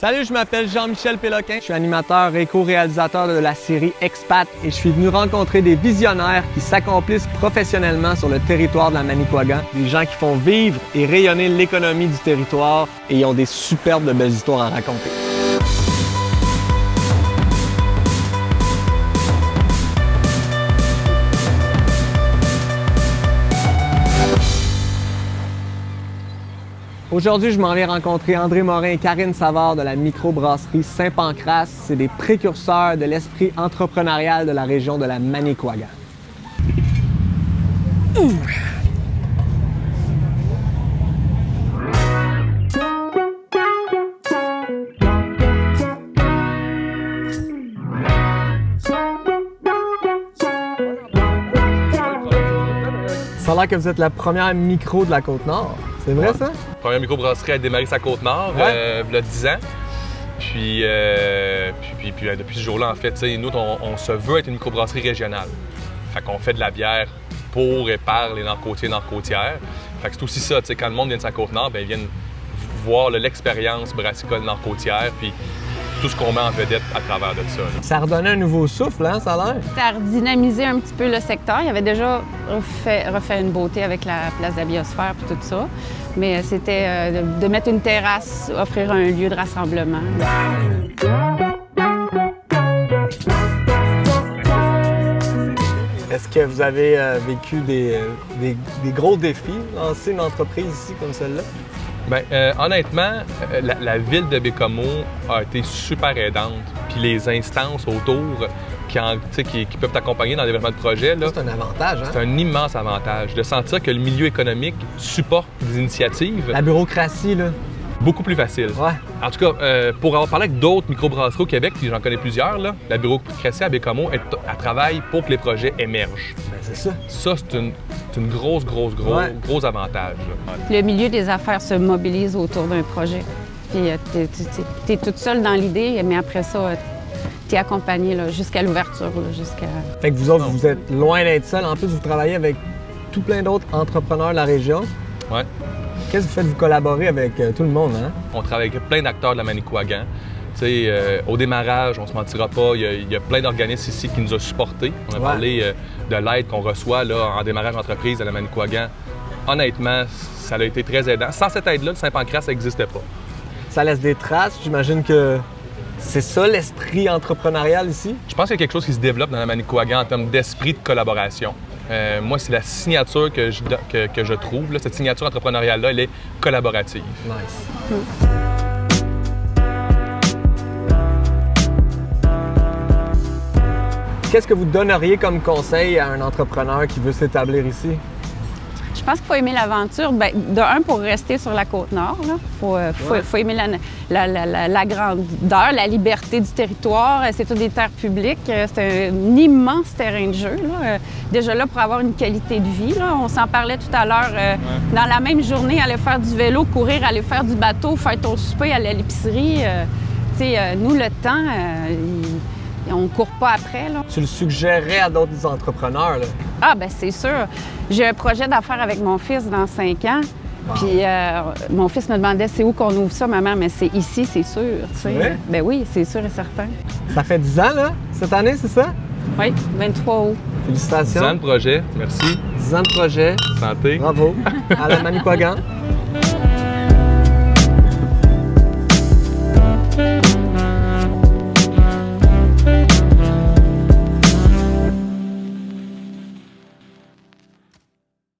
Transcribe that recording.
Salut, je m'appelle Jean-Michel Péloquin. Je suis animateur et co-réalisateur de la série Expat et je suis venu rencontrer des visionnaires qui s'accomplissent professionnellement sur le territoire de la Manicouagan. Des gens qui font vivre et rayonner l'économie du territoire et ils ont des superbes de belles histoires à raconter. Aujourd'hui, je m'en vais rencontrer André Morin et Karine Savard de la microbrasserie Saint-Pancrace. C'est des précurseurs de l'esprit entrepreneurial de la région de la Manicouagan. Ça a l'air que vous êtes la première micro de la Côte-Nord. C'est vrai, ça? Première microbrasserie a démarré sa Côte-Nord, il y a 10 ans. Puis depuis ce jour-là, en fait, nous, on se veut être une microbrasserie régionale. Fait qu'on fait de la bière pour et par les Nord-Côtiers et Nord-Côtières. Fait que c'est aussi ça, quand le monde vient de sa Côte-Nord, ils viennent voir l'expérience brassicole nord-côtière, puis tout ce qu'on met en vedette à travers de ça. Ça redonnait un nouveau souffle, hein, ça a l'air? Ça a redynamisé un petit peu le secteur. Il avait déjà refait une beauté avec la place de la biosphère et tout ça. Mais c'était de mettre une terrasse, offrir un lieu de rassemblement. Est-ce que vous avez vécu des gros défis, lancer une entreprise ici comme celle-là? Bien, honnêtement, la ville de Bécomo a été super aidante. Puis les instances autour qui peuvent t'accompagner dans le développement de projet, c'est un avantage, hein? C'est un immense avantage de sentir que le milieu économique supporte des initiatives. La bureaucratie, là. Beaucoup plus facile. Ouais. En tout cas, pour avoir parlé avec d'autres microbrasseries au Québec, puis j'en connais plusieurs, là, la bureaucratie à Bécomo, elle travaille pour que les projets émergent. Ben, c'est ça. Ça, c'est une gros avantage. Là. Le milieu des affaires se mobilise autour d'un projet. Puis t'es toute seule dans l'idée, mais après ça, t'es accompagnée jusqu'à l'ouverture. Fait que vous autres, vous êtes loin d'être seul. En plus, vous travaillez avec tout plein d'autres entrepreneurs de la région. Ouais. Qu'est-ce que vous faites? Vous collaborez avec tout le monde, hein? On travaille avec plein d'acteurs de la Manicouagan. Au démarrage, on se mentira pas, il y a plein d'organismes ici qui nous ont supportés. On a parlé de l'aide qu'on reçoit là, en démarrage d'entreprise à la Manicouagan. Honnêtement, ça a été très aidant. Sans cette aide-là, le Saint-Pancrace, ça n'existait pas. Ça laisse des traces. J'imagine que c'est ça l'esprit entrepreneurial ici? Je pense qu'il y a quelque chose qui se développe dans la Manicouagan en termes d'esprit de collaboration. Moi, c'est la signature que je trouve. Là, cette signature entrepreneuriale-là, elle est collaborative. Nice. Qu'est-ce que vous donneriez comme conseil à un entrepreneur qui veut s'établir ici? Je pense qu'il faut aimer l'aventure. Pour rester sur la Côte-Nord, il faut aimer la grandeur, la liberté du territoire. C'est tout des terres publiques. C'est un immense terrain de jeu. Là. Déjà là, pour avoir une qualité de vie. Là. On s'en parlait tout à l'heure. Dans la même journée, aller faire du vélo, courir, aller faire du bateau, faire ton souper, aller à l'épicerie. Nous, le temps, on ne court pas après. Là. Tu le suggérerais à d'autres entrepreneurs? Là? Ah, bien, c'est sûr. J'ai un projet d'affaires avec mon fils dans 5 ans. Wow. Puis mon fils me demandait c'est où qu'on ouvre ça, maman, mais c'est ici, c'est sûr. C'est vrai? Ben oui, c'est sûr et certain. Ça fait 10 ans, là, cette année, c'est ça? Oui, 23 août. Félicitations. 10 ans de projet, merci. 10 ans de projet. Santé. Bravo. À la Manicouagan.